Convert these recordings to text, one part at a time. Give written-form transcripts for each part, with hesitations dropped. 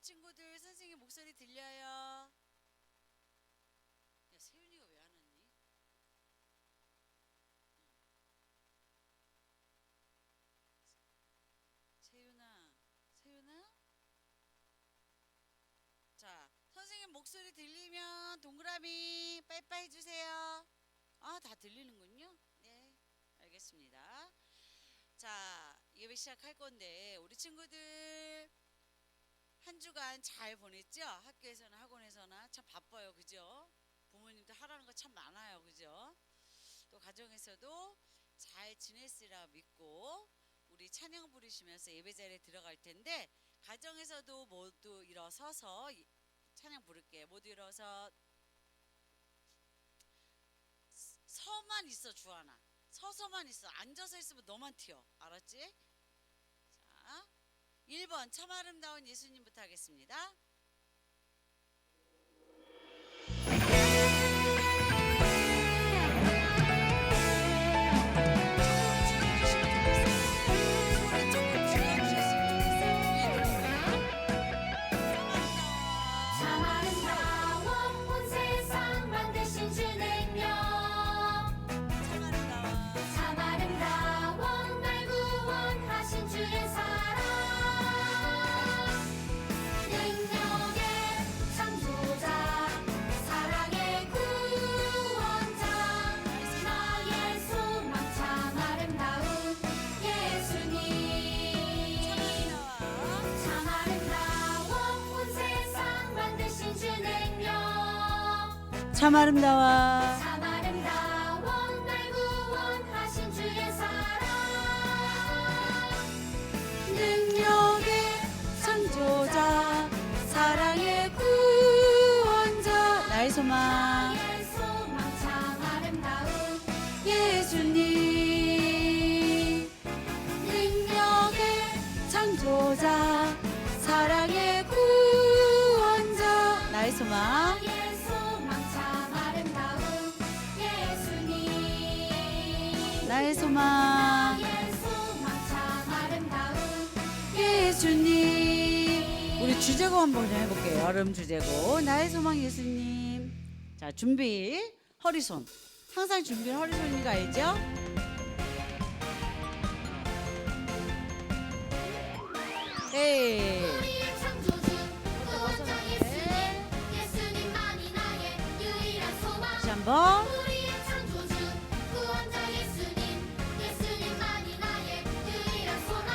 친구들 선생님 목소리 들려요? 야, 세윤이가 왜 안 왔니? 세윤아, 세윤아? 자, 선생님 목소리 들리면 동그라미 빠이빠이 해주세요. 아, 다 들리는군요. 네, 알겠습니다. 자, 예배 시작할 건데 우리 친구들 한 주간 잘 보냈죠? 학교에서나 학원에서나 참 바빠요, 그죠? 부모님도 하라는 거 참 많아요, 그죠? 또 가정에서도 잘 지냈으라 믿고 우리 찬양 부르시면서 예배 자리에 들어갈 텐데, 가정에서도 모두 일어서서 찬양 부를게요. 모두 일어서 서만 있어. 주하나 서서만 있어. 앉아서 있으면 너만 튀어, 알았지? 자, 1번 참 아름다운 예수님부터 하겠습니다. 참 아름다워. 참 아름다워 날 구원하신 주의 사랑. 능력의 창조자, 사랑의 구원자, 나의 소망. 나의 소망 참 아름다운 예수님. 능력의 창조자, 사랑의 구원자, 나의 소망. 나의 소망 참 아름다운 예수님. 나의 소망. 나의 소망 참 아름다운 예수님. 우리 주제곡 한번 해볼게요. 여름 주제곡 나의 소망 예수님. 자, 준비. 허리손. 항상 준비는 허리손인 거 알죠? 에이. 우리의 창조주 구원자 예수님. 예수님만이 나의 유일한 소망. 다시 한번. 우리의 창조주 구원자 예수님. 예수님만이 나의 유일한 소망.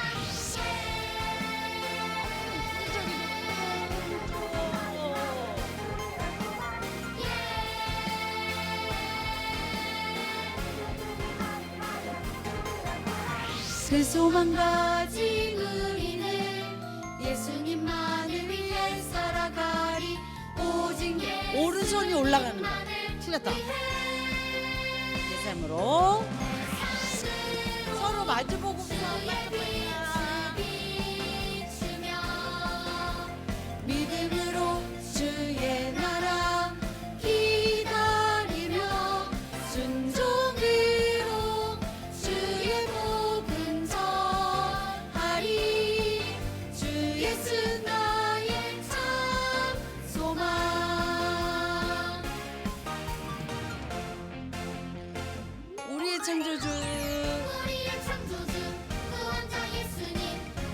그 소망 가진 우리는 예수님만을 위해 살아가리. 오직 오른손이 올라가는 거. 틀렸다. 예삼으로 서로 마주보고 주의 빛을 비추며 믿음으로 주의 나라 기다리며 순종으로 주의 복음 전하리. 주 예수 나의 참 소망. 우리의 창조주 우리의 창조주 구원자 예수님.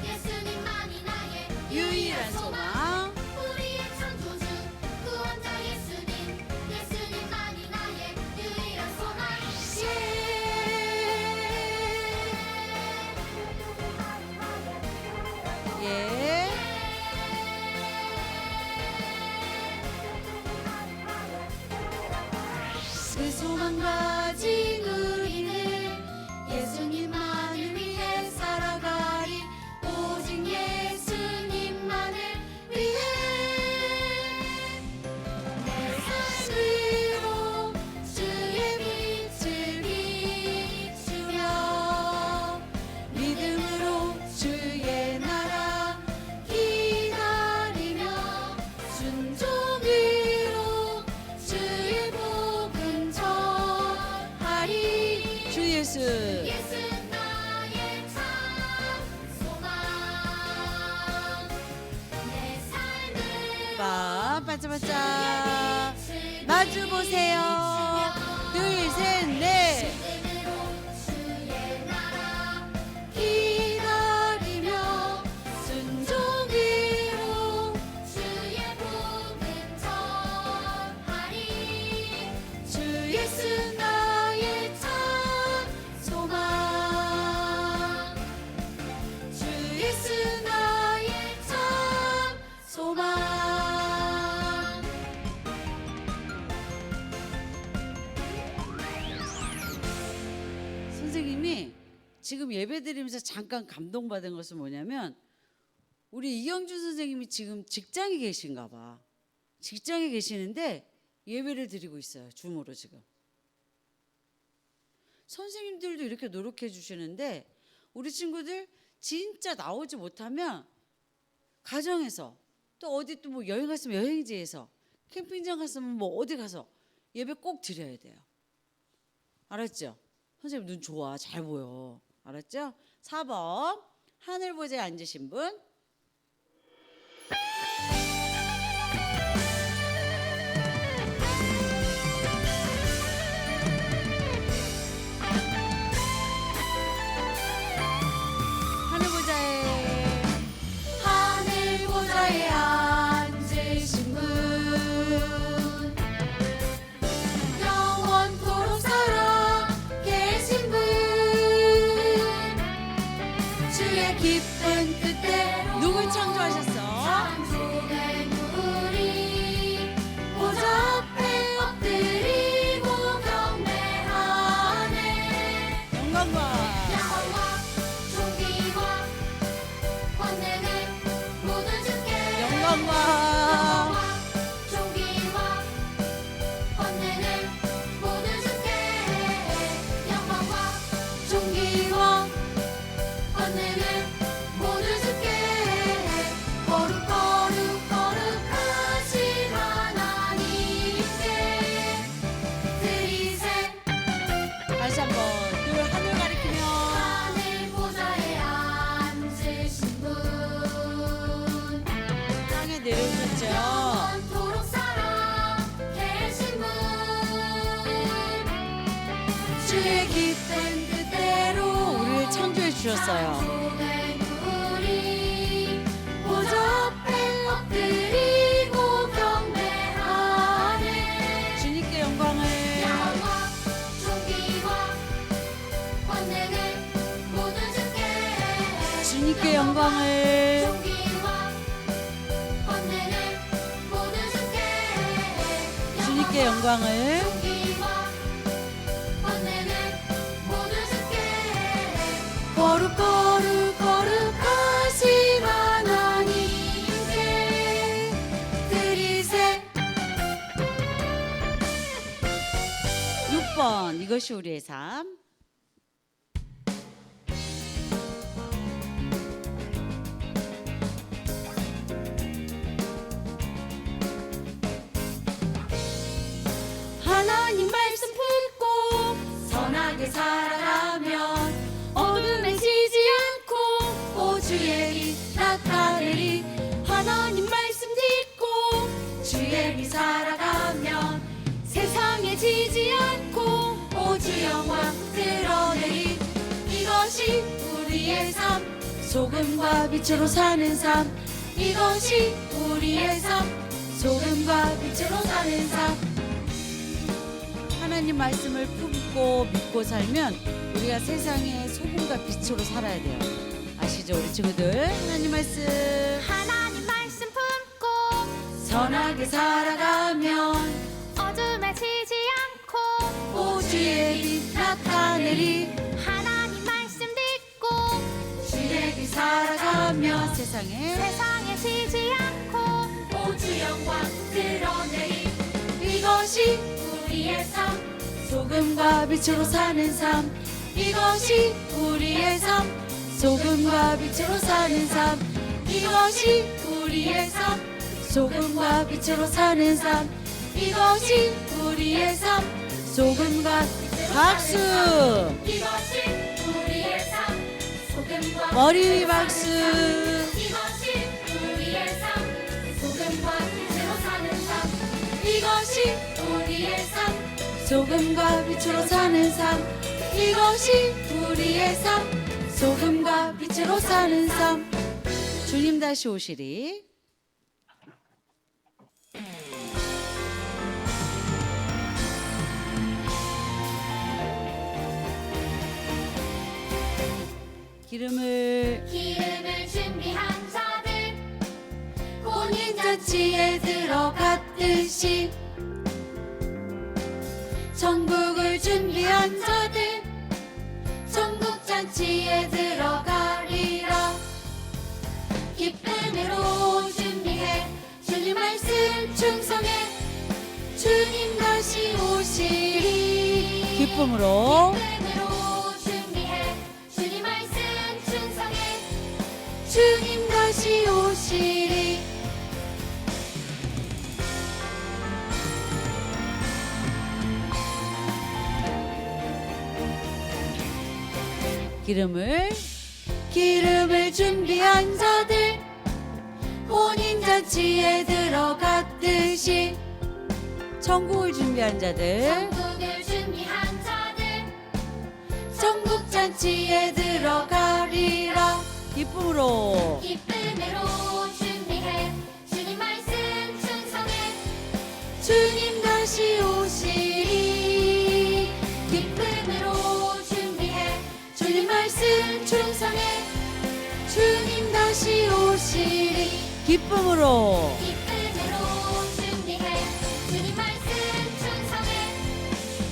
예수님만이 나의 유일한 소망. 우리의 창조주 구원자 예수님. 예수님만이 나의 유일한 소망. 예. 그 소망 가진 우리는 예수님만을 위해 살아가리. 오직 예수님만을 위해 내 삶으로 주의 빛을 비추며 믿음으로 주의 나라 반짝반짝 반짝반짝 마주 보세요. 둘, 셋, 넷. 주의 나라 기다리며 순종으로 주의 복음 전하리 주 예수 나의 참 소망 주 예수 나의 참 소망. 선생님이 지금 예배드리면서 잠깐 감동받은 것은 뭐냐면 우리 이경준 선생님이 지금 직장에 계신가 봐. 직장에 계시는데 예배를 드리고 있어요. 줌으로 지금. 선생님들도 이렇게 노력해 주시는데 우리 친구들 진짜 나오지 못하면 가정에서 또 어디 또 뭐 여행 갔으면 여행지에서 캠핑장 갔으면 뭐 어디 가서 예배 꼭 드려야 돼요. 알았죠? 선생님 눈 좋아. 잘 보여. 알았죠? 4번 하늘 보좌에 앉으신 분. 하늘 보좌에 하늘 보좌에 앉으신 분 영원토록 살아 계신 분 주의 깊은 끝에 누굴 창조하셨어? 창조된 우리 보좌 앞에 엎드리고 경배하네. 영광과 영광과 존귀와 권능을 모두 주께 영광과 존귀와 권능을 모두 주께 영광과 존귀와 권능을 모두 주께 거룩하신 하나님께 드리세 다시 한번 둘 하늘 가리키며 하늘 보좌에 앉으신 분 땅에 내려오셨죠. 영원토록 살아 계신 분 주의 깊은 뜻대로 우리를 창조해 주셨어요. 창조된 우리 보좌 앞에 엎드리고 경배하네. 주님께 영광을 영광과 존귀와 권능을 모두 주께 주님께 영광을 존귀와 권능을 모두 주께 주님께 영광을 존귀와 권능을 모두 주께 거룩하신 하나님께 드리세. 6번 이것이 우리의 삶. 하나님 말씀 품고 선하게 살아가면 어둠에 지지 않고 오주의 빛 나타내리. 하나님 말씀 듣고 주의 빛 살아가면 세상에 지지 않고 오주 영광 드러내리. 이것이 우리의 삶 소금과 빛으로 사는 삶. 이것이 우리의 삶 소금과 빛으로 사는 삶. 하나님 말씀을 품고 믿고 살면 우리가 세상의 소금과 빛으로 살아야 돼요. 아시죠 우리 친구들? 하나님 말씀 품고 선하게 살아가면 어둠에 지지 않고 오주의 빛 나타내리. 하나님 말씀 듣고 주의 빛 살아가면 세상에 지지 않고 오주 영광 드러내리. 이것이 우리의 삶 소금과 빛으로 사는 삶. 이것이 우리의 삶 소금과 빛으로 사는 삶. 이것이 우리의 삶 소금과 빛으로 사는 삶. 이것이 우리의 삶 소금과 박수. 이것이 우리의 삶 소금과 머리 위 박수. 이것이 우리의 삶 소금과 빛으로 이것이 우리의 삶 소금과 빛으로 사는 삶. 이것이 우리의 삶 소금과 빛으로 사는 삶. 주님 다시 오시리. 기름을 준비한 자들 혼인잔치에 들어갔듯이 천국을 준비한 자들 천국잔치에 들어가리라. 기쁨으로 준비해 주님 말씀 충성해 주님 다시 오시리. 기쁨으로 준비해 주님 말씀 충성해 주님 다시 오시리. 기름을 준비한 자들 혼인잔치에 들어갔듯이 천국을 준비한 자들 천국을 준비한 자들 천국잔치에 들어가리라. 기쁨으로 준비해 주님 말씀 충성해 주님 다시 오시리. 기쁨으로 준비해 주님 말씀 충성해 주님 다시 오시리. 기쁨으로 준비해 주님 말씀 충성해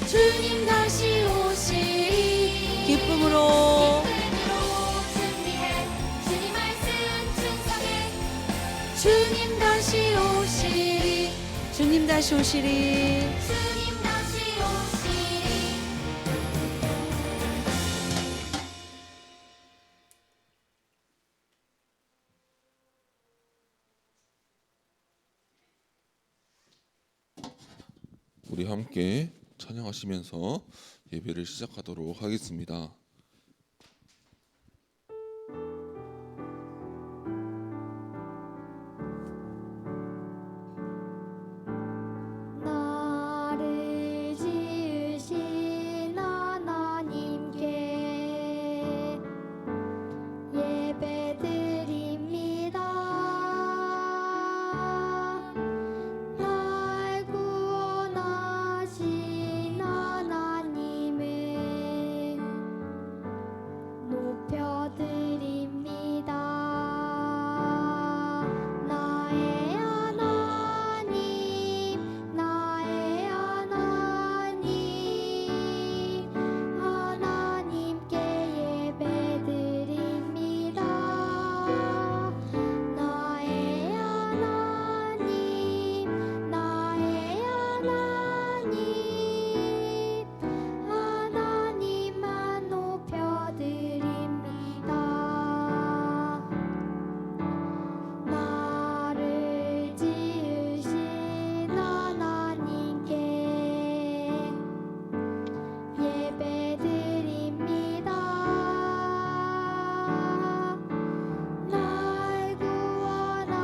주님 다시 오시리. 기쁨으로 준비해 주님 말씀 충성해 주님 다시 오시리. 주님 다시 오시리. 주님 다시 오시리. 우리 함께 찬양하시면서 예배를 시작하도록 하겠습니다. 나를 지으신 하나님께 예배드립니다. 날 구원하신 하나님을 높여드립니다. 나의 하나님, 나의 하나님, 하나님께 예배드립니다. 나의 하나님, 나의 하나님, 하나님만 높여드립니다. 나를 지으신 하나님께 예배드립니다. 날 구원하신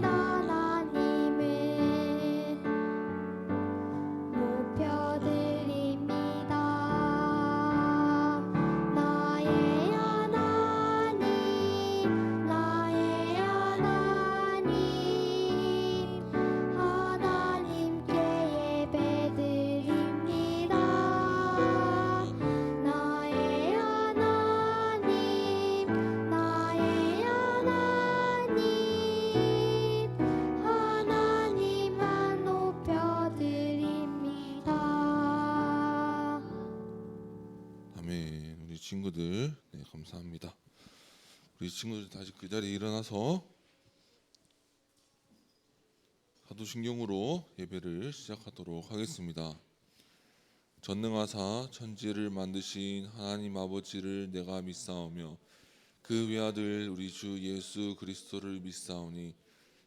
하나님을 높여드립니다. 나의 하나님, 나의 하나님, 하나님께 예배드립니다. 나의 하나님, 나의 하나님, 하나님만 높여드립니다. 아멘. 우리 친구들 감사합니다. 우리 친구들 다시 그 자리에 일어나서 사도신경으로 예배를 시작하도록 하겠습니다. 전능하사 천지를 만드신 하나님 아버지를 내가 믿사오며 그 외아들 우리 주 예수 그리스도를 믿사오니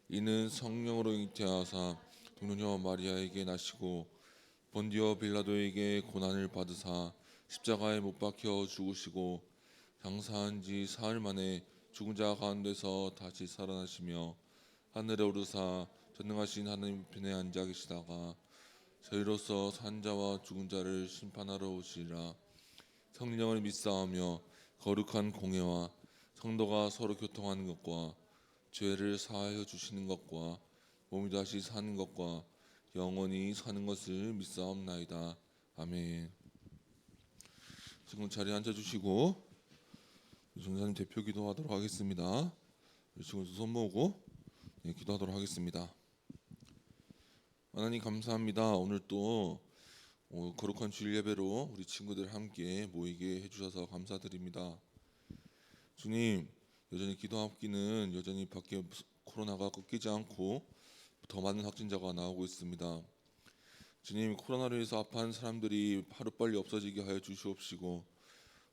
이는 성령으로 잉태하사 동료녀 마리아에게 나시고 본디오 빌라도에게 고난을 받으사 십자가에 못 박혀 죽으시고 장사한 지 사흘 만에 죽은 자 가운데서 다시 살아나시며 하늘에 오르사 전능하신 하나님 편에 앉아 계시다가 저희로서 산 자와 죽은 자를 심판하러 오시리라. 성령을 믿사오며 거룩한 공예와 성도가 서로 교통하는 것과 죄를 사하여 주시는 것과 몸이 다시 사는 것과 영원히 사는 것을 믿사옵나이다. 아멘. 지금 자리에 앉아주시고 전사님 대표 기도하도록 하겠습니다. 지금 두 손 모으고 기도하도록 하겠습니다. 하나님 감사합니다. 오늘 또 거룩한 주일 예배로 우리 친구들 함께 모이게 해주셔서 감사드립니다. 주님, 여전히 기도 앞기는 여전히 밖에 코로나가 꺾이지 않고 더 많은 확진자가 나오고 있습니다. 주님, 코로나로 인해서 아파하는 사람들이 하루빨리 없어지게 하여 주시옵시고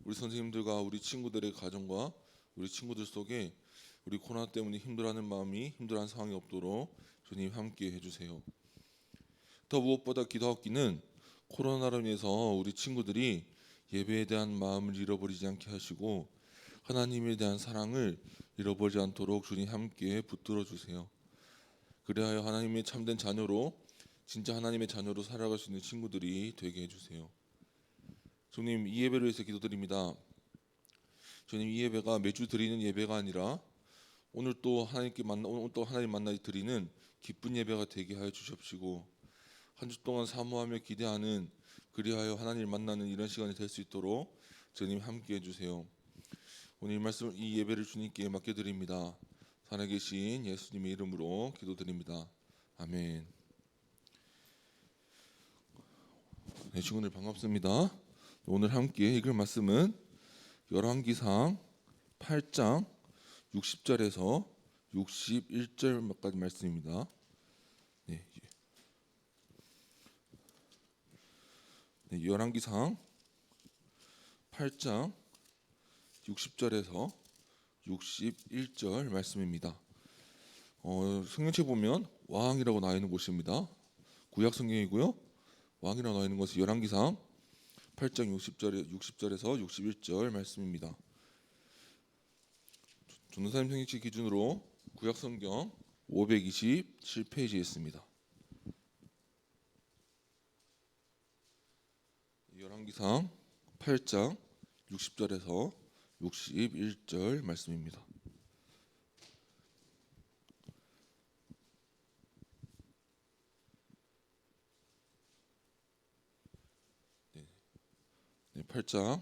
우리 선생님들과 우리 친구들의 가정과 우리 친구들 속에 우리 코로나 때문에 힘들어하는 마음이 힘들어하는 상황이 없도록 주님 함께 해주세요. 더 무엇보다 기도 앞기는 코로나로 인해서 우리 친구들이 예배에 대한 마음을 잃어버리지 않게 하시고 하나님에 대한 사랑을 잃어버리지 않도록 주님 함께 붙들어 주세요. 그래야 하나님의 참된 자녀로 진짜 하나님의 자녀로 살아갈 수 있는 친구들이 되게 해주세요. 주님, 이 예배를 위해서 기도드립니다. 주님, 이 예배가 매주 드리는 예배가 아니라 오늘 또 하나님 만나 드리는 기쁜 예배가 되게 하여 주십시고 한 주 동안 사모하며 기대하는 그리하여 하나님을 만나는 이런 시간이 될 수 있도록 주님 함께 해주세요. 오늘 이 예배를 주님께 맡겨드립니다. 살아계신 예수님의 이름으로 기도드립니다. 아멘. 네, 친구들 반갑습니다. 오늘 함께 읽을 말씀은 열왕기상 8장 60절에서 61절까지 말씀입니다. 열왕기상 8장 60절에서 61절 말씀입니다. 성경책에 보면 왕이라고 나와 있는 곳입니다. 구약 성경이고요. 왕이라고 나와 있는 것은 열왕기상 8장 60절에서 61절 말씀입니다. 전도사님 성경책 기준으로 구약 성경 527페이지에 있습니다. 열왕기상 8장 60절에서 61절 말씀입니다. 네, 8장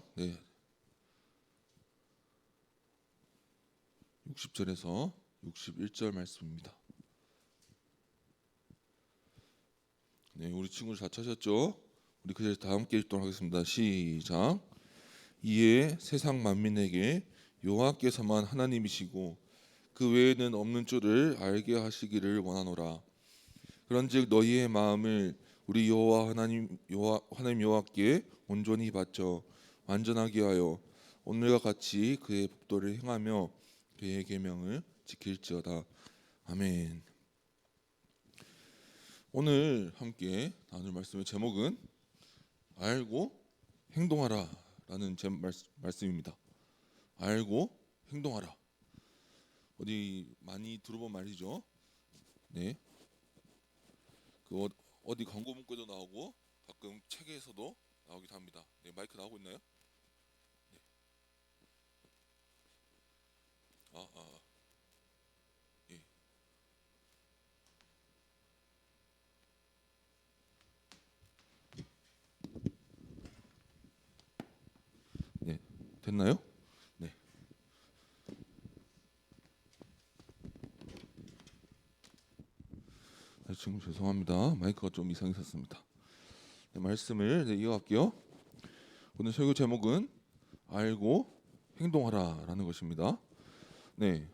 60절에서 61절 말씀입니다. 네, 우리 친구들 다 찾았죠? 우리 그 자리에서 다 함께 읽도록 하겠습니다. 시작. 이에 세상 만민에게 여호와께서만 하나님이시고 그 외에는 없는 줄을 알게 하시기를 원하노라. 그런즉 너희의 마음을 우리 하나님 여호와께 온전히 바쳐 완전하게 하여 오늘과 같이 그의 법도를 행하며 그의 계명을 지킬지어다. 아멘. 오늘 함께 나눌 말씀의 제목은 알고 행동하라 라는 말씀입니다. 알고 행동하라. 어디 많이 들어본 말이죠. 네. 그 어디 광고 문구에도 나오고 가끔 책에서도 나오기도 합니다. 네, 마이크 나오고 있나요? 네. 예. 네, 됐나요? 네. 지금 죄송합니다. 마이크가 좀 이상이 있었습니다. 네, 말씀을 이어갈게요. 오늘 설교 제목은 알고 행동하라라는 것입니다. 네,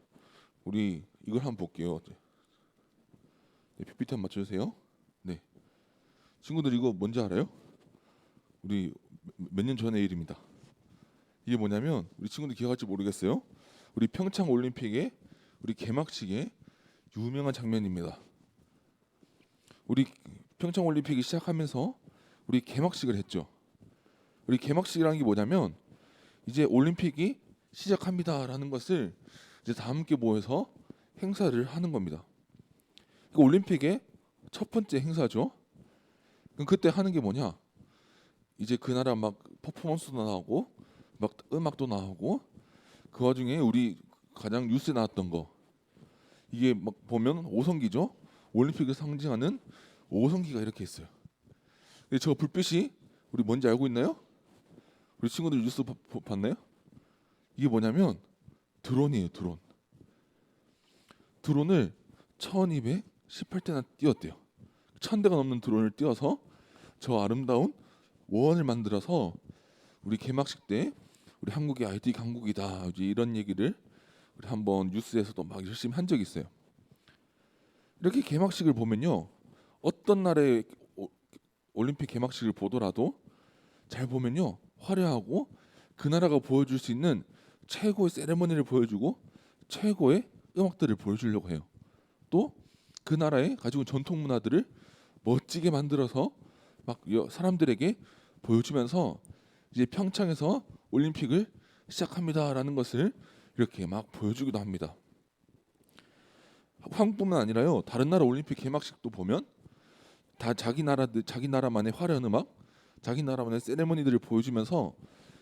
우리 이걸 한번 볼게요. 네, PPT 한번 맞춰주세요. 네, 친구들 이거 뭔지 알아요? 우리 몇 년 전의 일입니다. 이게 뭐냐면 우리 친구들 기억할지 모르겠어요. 우리 평창 올림픽의 우리 개막식의 유명한 장면입니다. 우리 평창 올림픽이 시작하면서 우리 개막식을 했죠. 우리 개막식이라는 게 뭐냐면 이제 올림픽이 시작합니다라는 것을 이제 다 함께 모여서 행사를 하는 겁니다. 올림픽의 첫 번째 행사죠. 그럼 그때 하는 게 뭐냐? 이제 그 나라 막 퍼포먼스도 나오고 막 음악도 나오고 그 와중에 우리 가장 뉴스에 나왔던 거 이게 막 보면 오성기죠. 올림픽을 상징하는 오성기가 이렇게 있어요. 근데 저 불빛이 우리 뭔지 알고 있나요? 우리 친구들 뉴스 봤나요? 이게 뭐냐면 드론이에요. 드론을 1218대나 띄웠대요. 1000대가 넘는 드론을 띄워서 저 아름다운 원을 만들어서 우리 개막식 때 우리 한국이 IT 강국이다 이제 이런 얘기를 우리 한번 뉴스에서도 막 열심히 한 적이 있어요. 이렇게 개막식을 보면요, 어떤 나라의 올림픽 개막식을 보더라도 잘 보면요 화려하고 그 나라가 보여줄 수 있는 최고의 세레머니를 보여주고 최고의 음악들을 보여주려고 해요. 또 그 나라의 가지고 전통 문화들을 멋지게 만들어서 막 사람들에게 보여주면서 이제 평창에서 올림픽을 시작합니다라는 것을 이렇게 막 보여주기도 합니다. 한국뿐만 아니라요, 다른 나라 올림픽 개막식도 보면 다 자기 나라만의 화려한 음악, 자기 나라만의 세레머니들을 보여주면서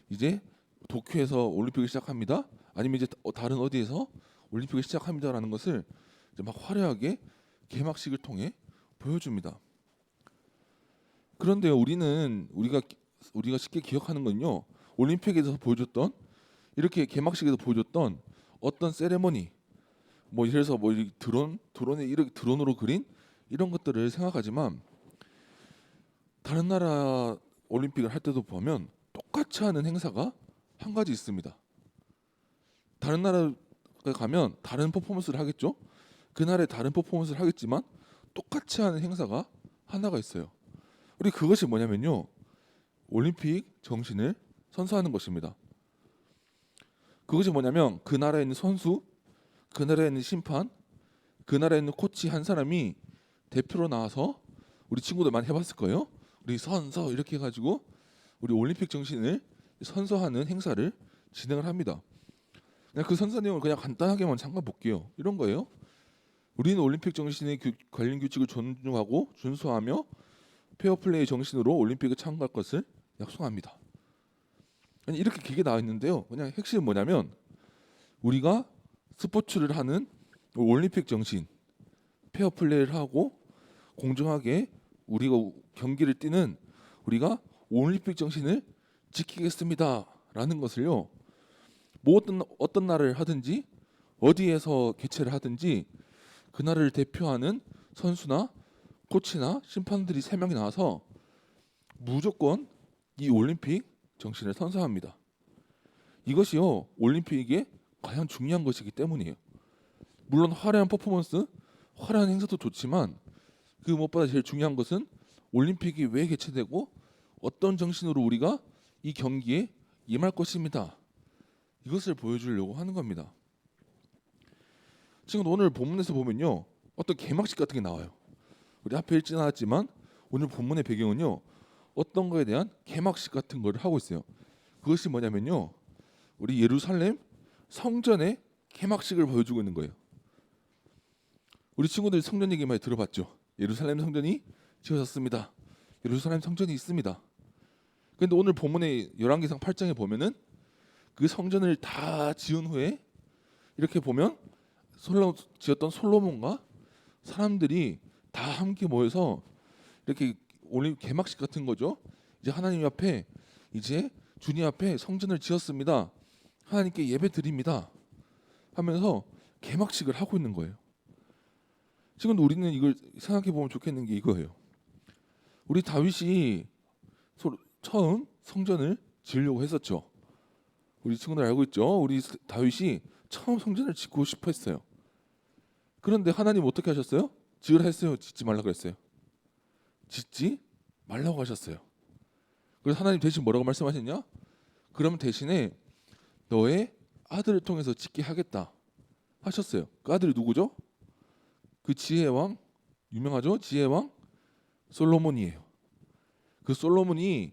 이제 도쿄에서 올림픽을 시작합니다. 아니면 이제 다른 어디에서 올림픽을 시작합니다라는 것을 이제 막 화려하게 개막식을 통해 보여줍니다. 그런데 우리가 쉽게 기억하는 건요, 올림픽에서 보여줬던 이렇게 개막식에서 보여줬던 어떤 세레머니, 뭐 이래서 뭐 드론에 이렇게 드론으로 그린 이런 것들을 생각하지만 다른 나라 올림픽을 할 때도 보면 똑같이 하는 행사가 한 가지 있습니다. 다른 나라에 가면 다른 퍼포먼스를 하겠죠. 그 나라에 다른 퍼포먼스를 하겠지만 똑같이 하는 행사가 하나가 있어요. 우리 그것이 뭐냐면요, 올림픽 정신을 선사하는 것입니다. 그것이 뭐냐면 그 나라에 있는 선수, 그 나라에 있는 심판, 그 나라에 있는 코치 한 사람이 대표로 나와서 우리 친구들 많이 해봤을 거예요. 우리 선서 이렇게 해가지고 우리 올림픽 정신을 선서하는 행사를 진행을 합니다. 그냥 그 선서 내용을 그냥 간단하게만 잠깐 볼게요. 이런 거예요. 우리는 올림픽 정신의 관련 규칙을 존중하고 준수하며 페어플레이 정신으로 올림픽에 참가할 것을 약속합니다. 아니, 이렇게 길게 나와 있는데요. 그냥 핵심은 뭐냐면 우리가 스포츠를 하는 올림픽 정신, 페어플레이를 하고 공정하게 우리가 경기를 뛰는 우리가 올림픽 정신을 지키겠습니다라는 것을요. 뭐 어떤 나라를 하든지 어디에서 개최를 하든지 그 나라를 대표하는 선수나 코치나 심판들이 3명이 나와서 무조건 이 올림픽 정신을 선사합니다. 이것이요 올림픽에 가장 중요한 것이기 때문이에요. 물론 화려한 퍼포먼스, 화려한 행사도 좋지만 그 무엇보다 제일 중요한 것은 올림픽이 왜 개최되고 어떤 정신으로 우리가 이 경기에 임할 것입니다. 이것을 보여주려고 하는 겁니다. 지금 오늘 본문에서 보면요, 어떤 개막식 같은 게 나와요. 우리 앞에 읽지 않았지만 오늘 본문의 배경은요, 어떤 거에 대한 개막식 같은 거를 하고 있어요. 그것이 뭐냐면요, 우리 예루살렘 성전의 개막식을 보여주고 있는 거예요. 우리 친구들 성전 얘기 많이 들어봤죠. 예루살렘 성전이 지어졌습니다. 예루살렘 성전이 있습니다. 그런데 오늘 본문의 열왕기상 8장에 보면은 그 성전을 다 지은 후에 이렇게 보면 지었던 솔로몬과 사람들이 다 함께 모여서 이렇게 올림픽 개막식 같은 거죠. 이제 하나님 앞에 이제 주님 앞에 성전을 지었습니다. 하나님께 예배 드립니다. 하면서 개막식을 하고 있는 거예요. 지금 우리는 이걸 생각해 보면 좋겠는 게 이거예요. 우리 다윗이 처음 성전을 지으려고 했었죠. 우리 친구들 알고 있죠? 우리 다윗이 처음 성전을 짓고 싶어 했어요. 그런데 하나님 어떻게 하셨어요? 지으라 했어요? 짓지 말라고 했어요? 짓지 말라고 하셨어요. 그래서 하나님 대신 뭐라고 말씀하셨냐? 그러면 대신에 너의 아들을 통해서 짓게 하겠다 하셨어요. 그 아들이 누구죠? 그 지혜의 왕, 유명하죠? 지혜의 왕 솔로몬이에요. 그 솔로몬이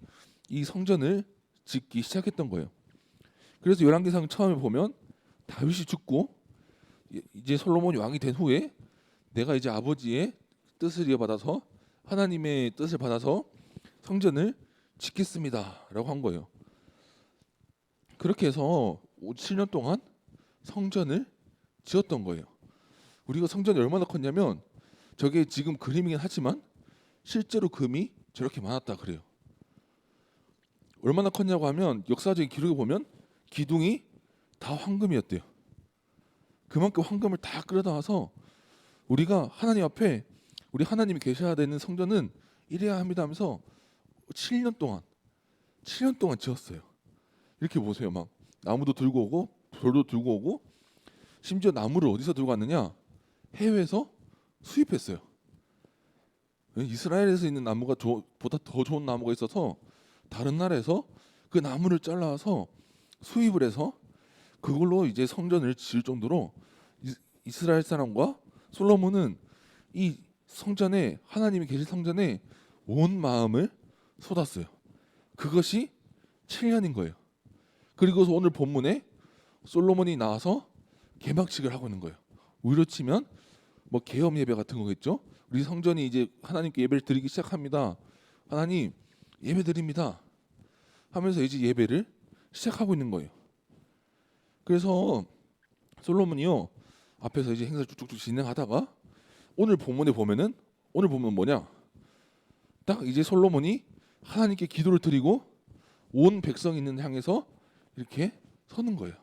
이 성전을 짓기 시작했던 거예요. 그래서 열왕기상 처음에 보면 다윗이 죽고 이제 솔로몬이 왕이 된 후에 내가 이제 아버지의 뜻을 이어받아서 하나님의 뜻을 받아서 성전을 짓겠습니다라고 한 거예요. 그렇게 해서 7년 동안 성전을 지었던 거예요. 우리가 성전이 얼마나 컸냐면 저게 지금 그림이긴 하지만 실제로 금이 저렇게 많았다 그래요. 얼마나 컸냐고 하면 역사적인 기록에 보면 기둥이 다 황금이었대요. 그만큼 황금을 다 끌어다 와서 우리가 하나님 앞에 우리 하나님이 계셔야 되는 성전은 이래야 합니다 하면서 7년 동안 지었어요. 이렇게 보세요. 막 나무도 들고 오고 돌도 들고 오고 심지어 나무를 어디서 들고 왔느냐? 해외에서 수입했어요. 이스라엘에서 있는 나무가 보다 더 좋은 나무가 있어서 다른 나라에서 그 나무를 잘라서 수입을 해서 그걸로 이제 성전을 지을 정도로 이스라엘 사람과 솔로몬은 이 성전에 하나님이 계실 성전에 온 마음을 쏟았어요. 그것이 7년인 거예요. 그리고서 오늘 본문에 솔로몬이 나와서 개막식을 하고 있는 거예요. 우리로 치면 뭐 계엄 예배 같은 거겠죠. 우리 성전이 이제 하나님께 예배를 드리기 시작합니다. 하나님 예배 드립니다 하면서 이제 예배를 시작하고 있는 거예요. 그래서 솔로몬이요 앞에서 이제 행사를 쭉쭉쭉 진행하다가 오늘 본문에 보면은 오늘 본문 뭐냐? 딱 이제 솔로몬이 하나님께 기도를 드리고 온 백성이 있는 향해서 이렇게 서는 거예요.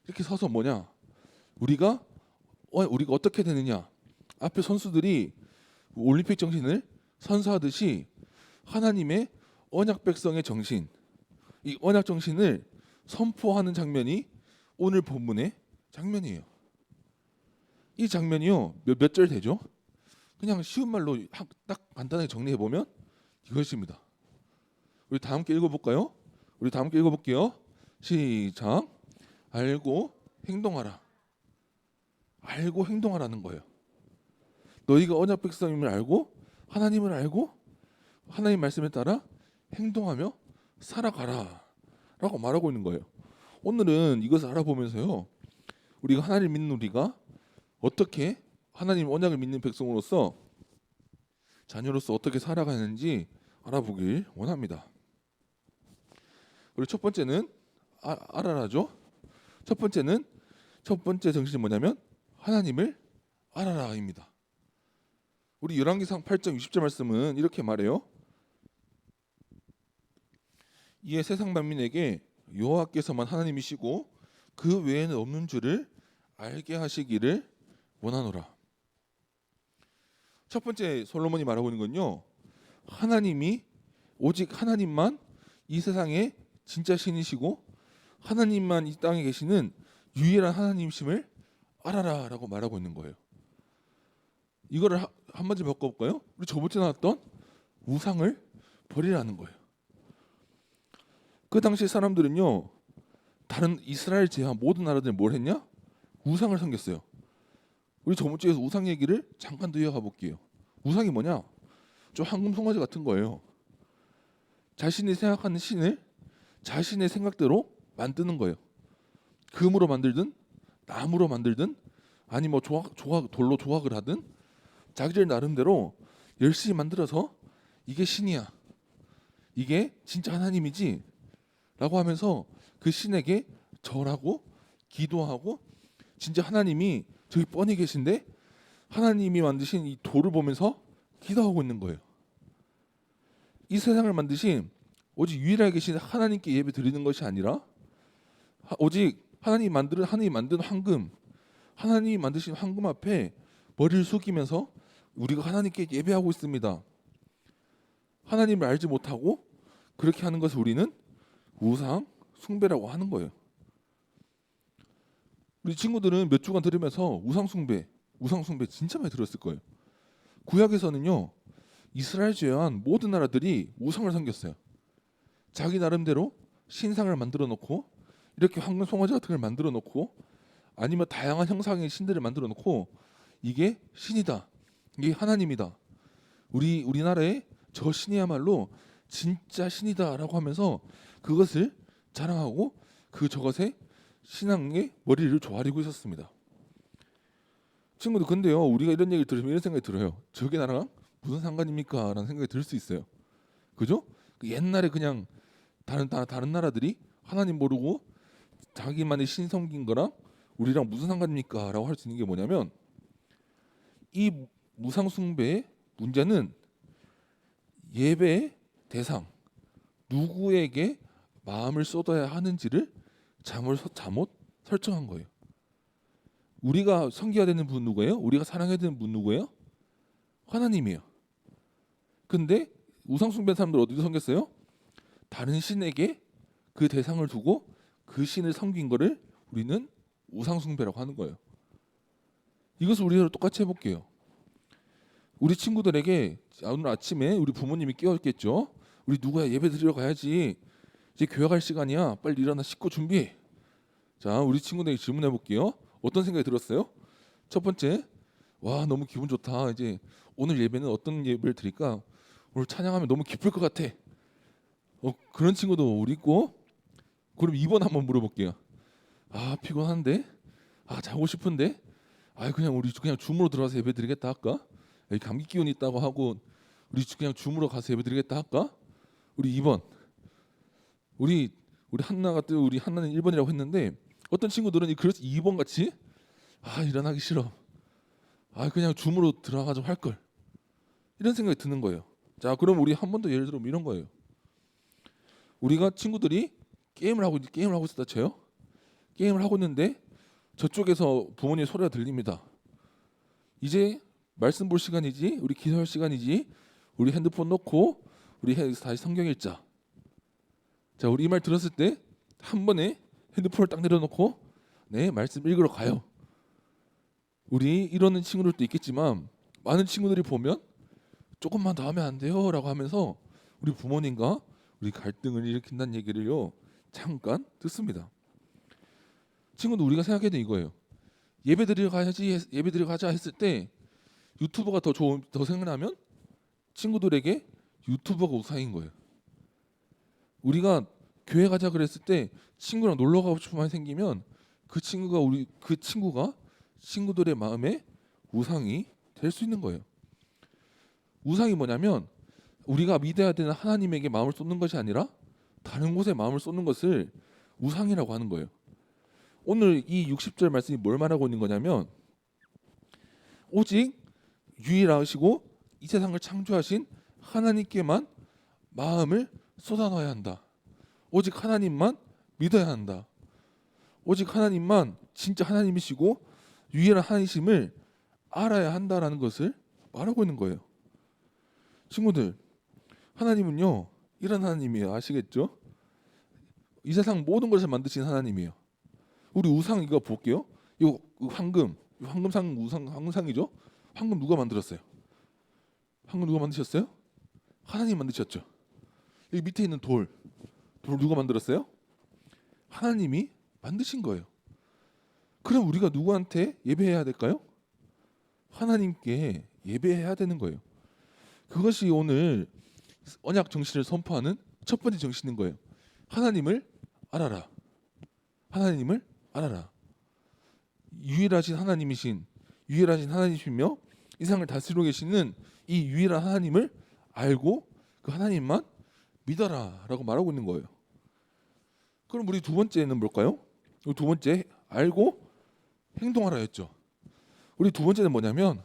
이렇게 서서 뭐냐? 우리가 어떻게 되느냐? 앞에 선수들이 올림픽 정신을 선사하듯이 하나님의 언약 백성의 정신, 이 언약 정신을 선포하는 장면이 오늘 본문의 장면이에요. 이 장면이요 몇 절 되죠? 그냥 쉬운 말로 딱 간단하게 정리해 보면 이것입니다. 우리 다 함께 읽어볼까요? 우리 다 함께 읽어볼게요. 시작. 알고 행동하라. 알고 행동하라는 거예요. 너희가 언약 백성임을 알고 하나님을 알고 하나님 말씀에 따라 행동하며 살아가라 라고 말하고 있는 거예요. 오늘은 이것을 알아보면서요 우리가 하나님을 믿는 우리가 어떻게 하나님 언약을 믿는 백성으로서 자녀로서 어떻게 살아가는지 알아보길 원합니다. 우리 첫 번째는 알아라죠. 첫 번째 정신이 뭐냐면 하나님을 알아라입니다. 우리 열왕기상 8장 60절 말씀은 이렇게 말해요. 이에 세상 만민에게 여호와께서만 하나님이시고 그 외에는 없는 줄을 알게 하시기를 원하노라. 첫 번째 솔로몬이 말하고 있는 건요. 하나님이 오직 하나님만 이 세상의 진짜 신이시고 하나님만 이 땅에 계시는 유일한 하나님이심을 알아라라고 말하고 있는 거예요. 이거를 한 번째 바꿔볼까요? 우리 저번에 나왔던 우상을 버리라는 거예요. 그 당시 사람들은요 다른 이스라엘 제외한 모든 나라들은 뭘 했냐? 우상을 섬겼어요. 우리 저번 주에서 우상 얘기를 잠깐 더 이어가 볼게요. 우상이 뭐냐? 좀 황금 송아지 같은 거예요. 자신이 생각하는 신을 자신의 생각대로 만드는 거예요. 금으로 만들든 나무로 만들든 아니 뭐 돌로 조각을 하든 자기들 나름대로 열심히 만들어서 이게 신이야. 이게 진짜 하나님이지 라고 하면서 그 신에게 절하고 기도하고 진짜 하나님이 저기 뻔히 계신데 하나님이 만드신 이 돌을 보면서 기도하고 있는 거예요. 이 세상을 만드신 오직 유일하게 계신 하나님께 예배 드리는 것이 아니라 오직 하나님이 만든 황금, 하나님이 만드신 황금 앞에 머리를 숙이면서 우리가 하나님께 예배하고 있습니다. 하나님을 알지 못하고 그렇게 하는 것을 우리는 우상 숭배라고 하는 거예요. 우리 친구들은 몇 주간 들으면서 우상 숭배 진짜 많이 들었을 거예요. 구약에서는요 이스라엘 제외한 모든 나라들이 우상을 섬겼어요. 자기 나름대로 신상을 만들어 놓고 이렇게 황금 송아지 같은 걸 만들어 놓고 아니면 다양한 형상의 신들을 만들어 놓고 이게 신이다, 이게 하나님이다, 우리나라의 저 신이야말로 진짜 신이다라고 하면서 그것을 자랑하고 저것에 신앙의 머리를 조아리고 있었습니다. 친구들 근데요 우리가 이런 얘기를 들으면 이런 생각이 들어요. 저게 나랑 무슨 상관입니까? 라는 생각이 들 수 있어요. 그죠? 그 옛날에 그냥 다른 나라들이 하나님 모르고 자기만의 신 섬긴 거랑 우리랑 무슨 상관입니까? 라고 할 수 있는 게 뭐냐면 이 무상 숭배의 문제는 예배의 대상 누구에게 마음을 쏟아야 하는지를 잘못 설정한 거예요. 우리가 섬겨야 되는 분 누구예요? 우리가 사랑해야 되는 분 누구예요? 하나님이에요. 근데 우상 숭배 사람들 어디서 섬겼어요? 다른 신에게 그 대상을 두고 그 신을 섬긴 거를 우리는 우상 숭배라고 하는 거예요. 이것을 우리가 똑같이 해볼게요. 우리 친구들에게 오늘 아침에 우리 부모님이 깨웠겠죠. 우리 누구야 예배 드리러 가야지. 이제 교회 갈 시간이야. 빨리 일어나 씻고 준비해. 자, 우리 친구들에게 질문해 볼게요. 어떤 생각이 들었어요? 첫 번째, 와 너무 기분 좋다. 이제 오늘 예배는 어떤 예배를 드릴까? 오늘 찬양하면 너무 기쁠 것 같아. 그런 친구도 우리 있고. 그럼 2번 한번 물어볼게요. 아 피곤한데, 아 자고 싶은데, 아 그냥 우리 그냥 줌으로 들어가서 예배 드리겠다 할까? 여기 감기 기운 있다고 하고 우리 그냥 줌으로 가서 예배 드리겠다 할까? 우리 2번. 우리 한나는 1번이라고 했는데 어떤 친구들은 그래서 2번 같이 아 일어나기 싫어. 아 그냥 줌으로 들어가서 할 걸. 이런 생각이 드는 거예요. 자, 그럼 우리 한 번 더 예를 들면 이런 거예요. 우리가 친구들이 게임을 하고 있었다 쳐요. 게임을 하고 있는데 저쪽에서 부모님 소리가 들립니다. 이제 말씀 볼 시간이지, 우리 기도할 시간이지, 우리 핸드폰 놓고 우리 다시 성경 읽자. 자, 우리 이 말 들었을 때 한 번에 핸드폰을 딱 내려놓고 네 말씀 읽으러 가요. 우리 이러는 친구들도 있겠지만 많은 친구들이 보면 조금만 더 하면 안 돼요 라고 하면서 우리 부모님과 우리 갈등을 일으킨다는 얘기를요 잠깐 듣습니다. 친구들 우리가 생각해야 돼 이거예요. 예배 드리러 가자 했을 때 유튜버가 더 생각나면 친구들에게 유튜버가 우상인 거예요. 우리가 교회 가자 그랬을 때 친구랑 놀러 가고 싶은 마음이 생기면 그 친구가 친구들의 마음에 우상이 될 수 있는 거예요. 우상이 뭐냐면 우리가 믿어야 되는 하나님에게 마음을 쏟는 것이 아니라 다른 곳에 마음을 쏟는 것을 우상이라고 하는 거예요. 오늘 이 60절 말씀이 뭘 말하고 있는 거냐면 오직 유일하시고 이 세상을 창조하신 하나님께만 마음을 쏟아넣어야 한다. 오직 하나님만 믿어야 한다. 오직 하나님만 진짜 하나님이시고 유일한 하나님이심을 알아야 한다라는 것을 말하고 있는 거예요. 친구들, 하나님은요 이런 하나님이에요. 아시겠죠? 이 세상 모든 것을 만드신 하나님이에요. 우리 우상 이거 볼게요. 이거 황금상 황금상이죠? 황금 누가 만들었어요? 황금 누가 만드셨어요? 하나님 만드셨죠. 여기 밑에 있는 돌 누가 만들었어요? 하나님이 만드신 거예요. 그럼 우리가 누구한테 예배해야 될까요? 하나님께 예배해야 되는 거예요. 그것이 오늘 언약 정신을 선포하는 첫 번째 정신인 거예요. 하나님을 알아라. 하나님을 알아라. 유일하신 하나님이시며 이 세상을 다스리고 계시는 이 유일한 하나님을 알고 그 하나님만 믿어라라고 말하고 있는 거예요. 그럼 우리 두 번째는 뭘까요? 두 번째 알고 행동하라 했죠. 우리 두 번째는 뭐냐면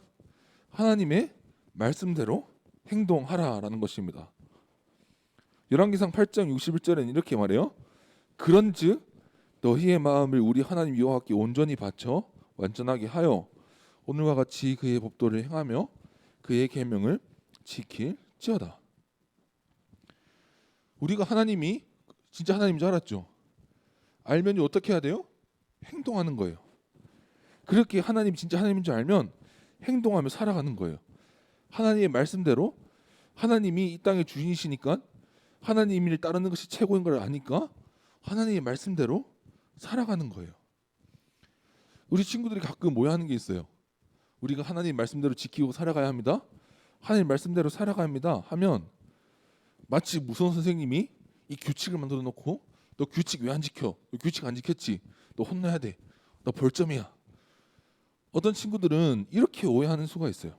하나님의 말씀대로 행동하라라는 것입니다. 열왕기상 8장 61절에는 이렇게 말해요. 그런즉 너희의 마음을 우리 하나님 여호와께 온전히 바쳐 완전하게 하여 오늘과 같이 그의 법도를 행하며 그의 계명을 지킬지어다. 우리가 하나님이 진짜 하나님인 줄 알았죠. 알면 어떻게 해야 돼요? 행동하는 거예요. 그렇게 하나님 진짜 하나님인 줄 알면 행동하며 살아가는 거예요. 하나님의 말씀대로 하나님이 이 땅의 주인이시니까 하나님을 따르는 것이 최고인 걸 아니까 하나님의 말씀대로 살아가는 거예요. 우리 친구들이 가끔 오해하는 게 있어요. 우리가 하나님 말씀대로 지키고 살아가야 합니다. 하나님 말씀대로 살아가야 합니다 하면 마치 무서운 선생님이 이 규칙을 만들어 놓고 너 규칙 왜 안 지켜? 너 규칙 안 지켰지? 너 혼나야 돼. 너 벌점이야. 어떤 친구들은 이렇게 오해하는 수가 있어요.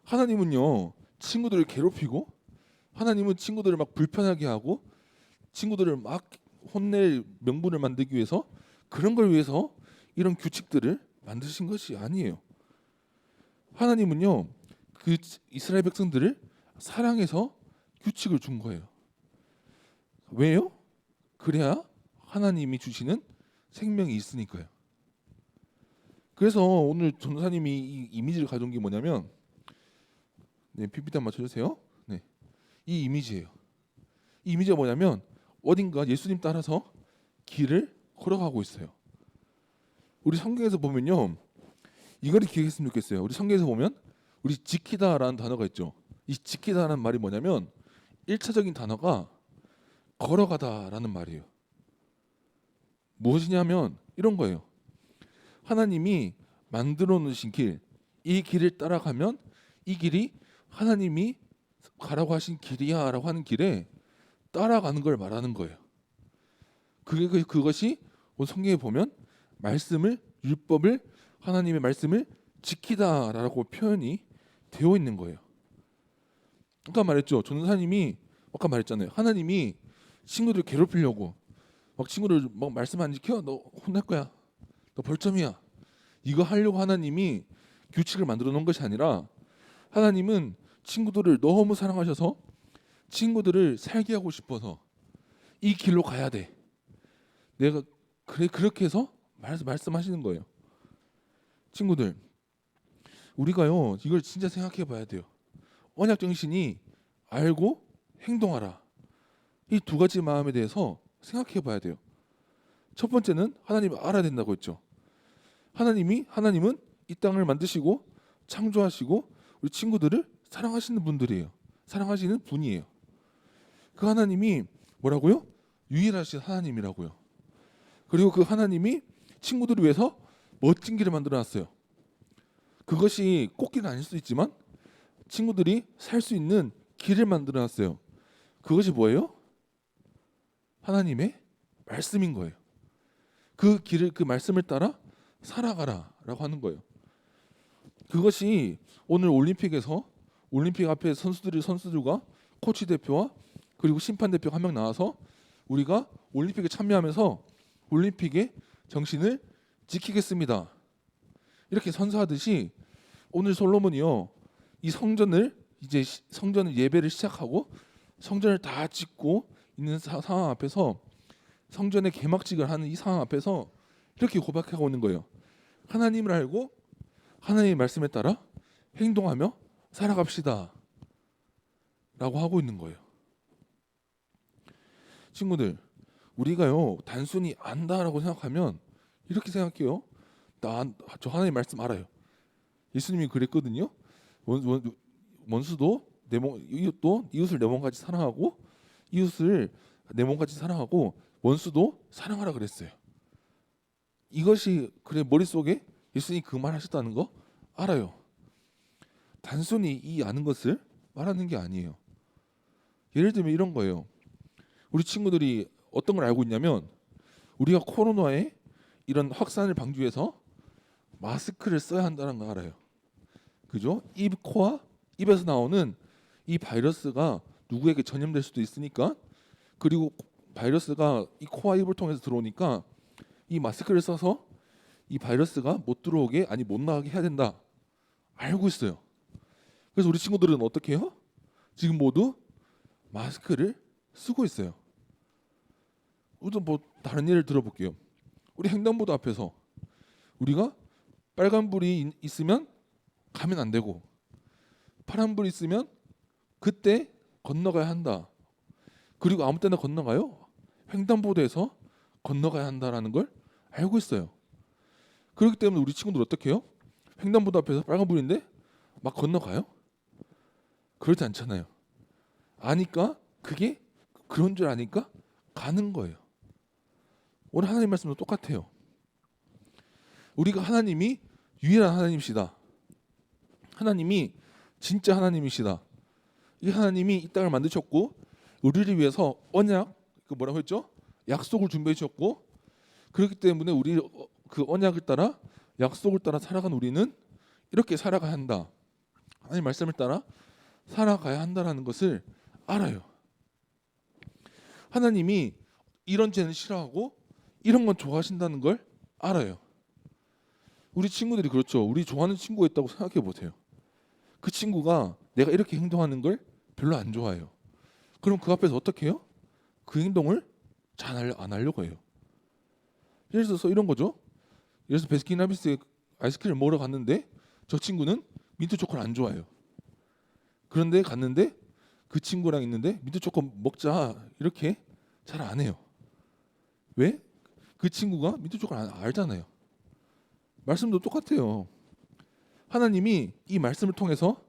하나님은요 친구들을 괴롭히고, 하나님은 친구들을 막 불편하게 하고, 친구들을 막 혼낼 명분을 만들기 위해서, 그런 걸 위해서 이런 규칙들을 만드신 것이 아니에요. 하나님은요 그 이스라엘 백성들을 사랑해서 규칙을 준 거예요. 왜요? 그래야 하나님이 주시는 생명이 있으니까요. 그래서 오늘 전도사님이 이 이미지를 가져온 게 뭐냐면, 네, PPT 한번 맞춰주세요. 네, 이 이미지예요. 이 이미지가 뭐냐면 어딘가 예수님 따라서 길을 걸어가고 있어요. 우리 성경에서 보면요, 이거를 기억했으면 좋겠어요. 우리 성경에서 보면 우리 지키다라는 단어가 있죠. 이 지키다라는 말이 뭐냐면 1차적인 단어가 걸어가다라는 말이에요. 무엇이냐면 이런 거예요. 하나님이 만들어 놓으신 길, 이 길을 따라가면 이 길이 하나님이 가라고 하신 길이야 라고 하는 길에 따라가는 걸 말하는 거예요. 그것이 성경에 보면 말씀을, 율법을, 하나님의 말씀을 지키다라고 표현이 되어 있는 거예요. 아까 말했죠. 전도사님이 아까 말했잖아요. 하나님이 친구들 괴롭히려고 막 친구들 막 말씀 안 지켜? 너 혼날 거야. 너 벌점이야. 이거 하려고 하나님이 규칙을 만들어 놓은 것이 아니라, 하나님은 친구들을 너무 사랑하셔서 친구들을 살게 하고 싶어서 이 길로 가야 돼. 내가 그래 그렇게 해서 말씀하시는 거예요. 친구들, 우리가요 이걸 진짜 생각해 봐야 돼요. 언약 정신이 알고 행동하라. 이 두 가지 마음에 대해서 생각해 봐야 돼요. 첫 번째는 하나님을 알아야 된다고 했죠. 하나님은 이 땅을 만드시고 창조하시고 우리 친구들을 사랑하시는 분들이에요. 사랑하시는 분이에요. 그 하나님이 뭐라고요? 유일하신 하나님이라고요. 그리고 그 하나님이 친구들을 위해서 멋진 길을 만들어 놨어요. 그것이 꽃길은 아닐 수도 있지만 친구들이 살 수 있는 길을 만들어 놨어요. 그것이 뭐예요? 하나님의 말씀인 거예요. 그 길을, 그 말씀을 따라 살아가라라고 하는 거예요. 그것이 오늘 올림픽에서 올림픽 앞에 선수들과 코치 대표와 그리고 심판 대표가 한 명 나와서 우리가 올림픽에 참여하면서 올림픽의 정신을 지키겠습니다. 이렇게 선서하듯이 오늘 솔로몬이요 이 성전을 예배를 시작하고 성전을 다 짓고 있는 상황 앞에서, 성전의 개막식을 하는 이 상황 앞에서 이렇게 고백하고 있는 거예요. 하나님을 알고 하나님의 말씀에 따라 행동하며 살아갑시다 라고 하고 있는 거예요. 친구들, 우리가요 단순히 안다라고 생각하면 이렇게 생각해요. 저 하나님 말씀 알아요. 예수님이 그랬거든요. 원수도 이웃을 내 몸같이 사랑하고, 이웃을 내 몸같이 사랑하고 원수도 사랑하라 그랬어요. 이것이 그래 머릿속에 예수님이 그 말 하셨다는 거 알아요. 단순히 이 아는 것을 말하는 게 아니에요. 예를 들면 이런 거예요. 우리 친구들이 어떤 걸 알고 있냐면, 우리가 코로나의 이런 확산을 방지 위해서 마스크를 써야 한다는 거 알아요. 그죠? 코와 입에서 나오는 이 바이러스가 누구에게 전염될 수도 있으니까, 그리고 바이러스가 이 코와 입을 통해서 들어오니까 이 마스크를 써서 이 바이러스가 못 들어오게, 아니 못 나가게 해야 된다. 알고 있어요. 그래서 우리 친구들은 어떻게 해요? 지금 모두 마스크를 쓰고 있어요. 우선 다른 예를 들어볼게요. 우리 횡단보도 앞에서 우리가 빨간불이 있으면 가면 안 되고, 파란불이 있으면 그때 건너가야 한다. 그리고 아무 때나 건너가요? 횡단보도에서 건너가야 한다라는 걸 알고 있어요. 그렇기 때문에 우리 친구들 어떻게 해요? 횡단보도 앞에서 빨간불인데 막 건너가요? 그렇지 않잖아요. 아니까, 그게 그런 줄 아니까 가는 거예요. 오늘 하나님 말씀도 똑같아요. 우리가 하나님이 유일한 하나님이시다. 하나님이 진짜 하나님이시다. 이 하나님이 이 땅을 만드셨고 우리를 위해서 언약, 뭐라고 했죠? 약속을 준비해 주셨고, 그렇기 때문에 우리 그 언약을 따라 약속을 따라 살아간 우리는 이렇게 살아가야 한다. 하나님 말씀을 따라 살아가야 한다라는 것을 알아요. 하나님이 이런 죄는 싫어하고 이런 건 좋아하신다는 걸 알아요. 우리 친구들이 그렇죠. 우리 좋아하는 친구가 있다고 생각해 보세요. 그 친구가 내가 이렇게 행동하는 걸 별로 안 좋아해요. 그럼 그 앞에서 어떻게 해요? 그 행동을 잘 안 하려고 해요. 예를 들어서 이런 거죠. 예를 들어서 베스킨라빈스에 아이스크림을 먹으러 갔는데 저 친구는 민트 초코를 안 좋아해요. 그런데 갔는데 그 친구랑 있는데 민트 초코 먹자 이렇게 잘 안 해요. 왜? 그 친구가 민트 초코를 알잖아요. 말씀도 똑같아요. 하나님이 이 말씀을 통해서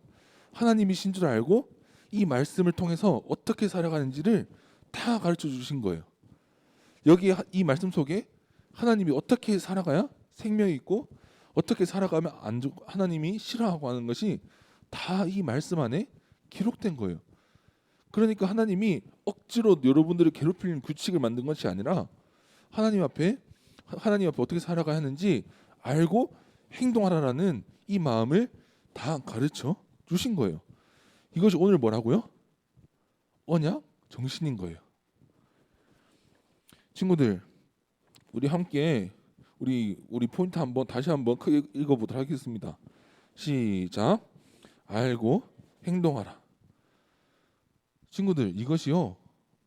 하나님이신 줄 알고 이 말씀을 통해서 어떻게 살아가는지를 다 가르쳐 주신 거예요. 여기 이 말씀 속에 하나님이 어떻게 살아가야 생명이 있고 어떻게 살아가면 하나님이 싫어하고 하는 것이 다 이 말씀 안에 기록된 거예요. 그러니까 하나님이 억지로 여러분들을 괴롭히는 규칙을 만든 것이 아니라 하나님 앞에 어떻게 살아가야 하는지 알고 행동하라라는 이 마음을 다 가르쳐 주신 거예요. 이것이 오늘 뭐라고요? 언약 정신인 거예요. 친구들, 우리 함께 우리 포인트 다시 한번 크게 읽어보도록 하겠습니다. 시작. 알고 행동하라. 친구들, 이것이요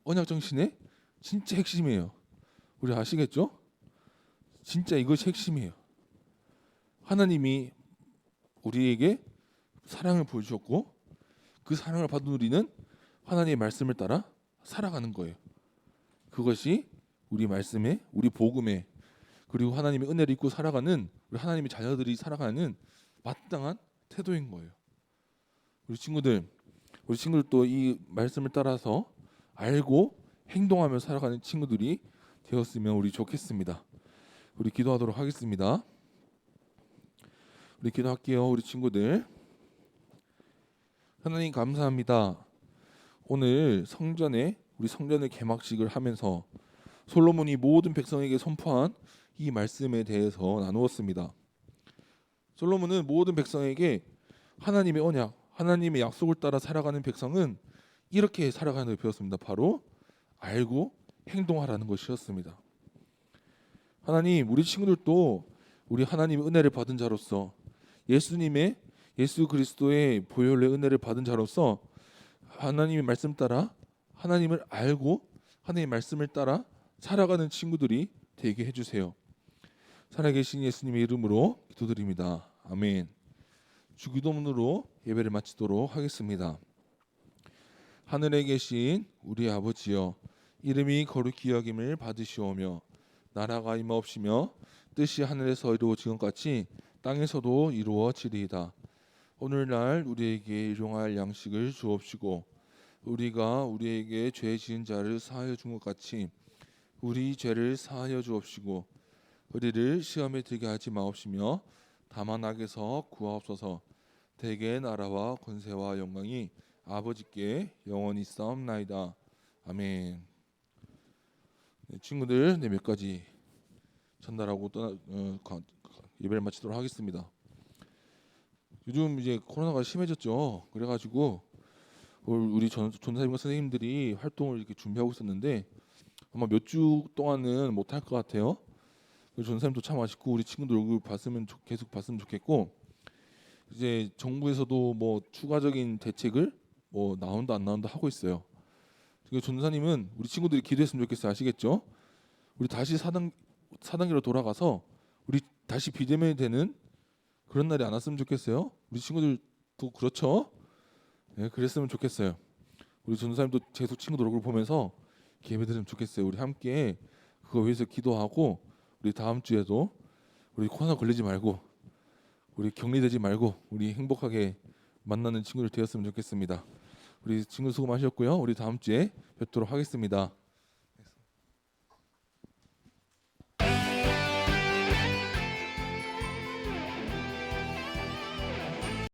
언약 정신의 진짜 핵심이에요. 우리 아시겠죠? 진짜 이것이 핵심이에요. 하나님이 우리에게 사랑을 보여주셨고 그 사랑을 받은 우리는 하나님의 말씀을 따라 살아가는 거예요. 그것이 우리 말씀에, 우리 복음에, 그리고 하나님의 은혜를 입고 살아가는 우리 하나님의 자녀들이 살아가는 마땅한 태도인 거예요. 우리 친구들도 이 말씀을 따라서 알고 행동하며 살아가는 친구들이 되었으면 우리 좋겠습니다. 우리 기도하도록 하겠습니다. 우리 기도할게요. 우리 친구들, 하나님 감사합니다. 오늘 우리 성전의 개막식을 하면서 솔로몬이 모든 백성에게 선포한 이 말씀에 대해서 나누었습니다. 솔로몬은 모든 백성에게 하나님의 언약, 하나님의 약속을 따라 살아가는 백성은 이렇게 살아가는 걸 배웠습니다. 바로 알고 행동하라는 것이었습니다. 하나님, 우리 친구들도 우리 하나님의 은혜를 받은 자로서 예수 그리스도의 보혈의 은혜를 받은 자로서 하나님의 말씀 따라 하나님을 알고 하나님의 말씀을 따라 살아가는 친구들이 되게 해주세요. 살아계신 예수님의 이름으로 기도드립니다. 아멘. 주기도문으로 예배를 마치도록 하겠습니다. 하늘에 계신 우리 아버지여, 이름이 거룩히 여김을 받으시오며 나라가 임하옵시며 뜻이 하늘에서 이루어지건 같이 땅에서도 이루어지리이다. 오늘날 우리에게 일용할 양식을 주옵시고 우리가 우리에게 죄 지은 자를 사하여 준 것 같이 우리 죄를 사하여 주옵시고 우리를 시험에 들게 하지 마옵시며 다만 악에서 구하옵소서. 대개의 나라와 권세와 영광이 아버지께 영원히 있사옵나이다. 아멘. 네, 친구들, 몇 가지 전달하고 예배를 마치도록 하겠습니다. 요즘 이제 코로나가 심해졌죠. 그래가지고 우리 전사님과 선생님들이 활동을 이렇게 준비하고 있었는데 아마 몇 주 동안은 못할 것 같아요. 전사님도 참 아쉽고 우리 친구들 얼굴 계속 봤으면 좋겠고, 이제 정부에서도 뭐 추가적인 대책을 뭐 나온다 안 나온다 하고 있어요. 전사님은 우리 친구들이 기도했으면 좋겠어요. 아시겠죠? 우리 다시 4단계로 돌아가서 우리 다시 비대면이 되는 그런 날이 안 왔으면 좋겠어요. 우리 친구들도 그렇죠? 네, 그랬으면 좋겠어요. 우리 전사님도 계속 친구들 얼굴 보면서 예배드리면 좋겠어요. 우리 함께 그거 위해서 기도하고 우리 다음 주에도 우리 코로나 걸리지 말고 우리 격리되지 말고 우리 행복하게 만나는 친구들 되었으면 좋겠습니다. 우리 친구 수고 많으셨고요. 우리 다음 주에 뵙도록 하겠습니다.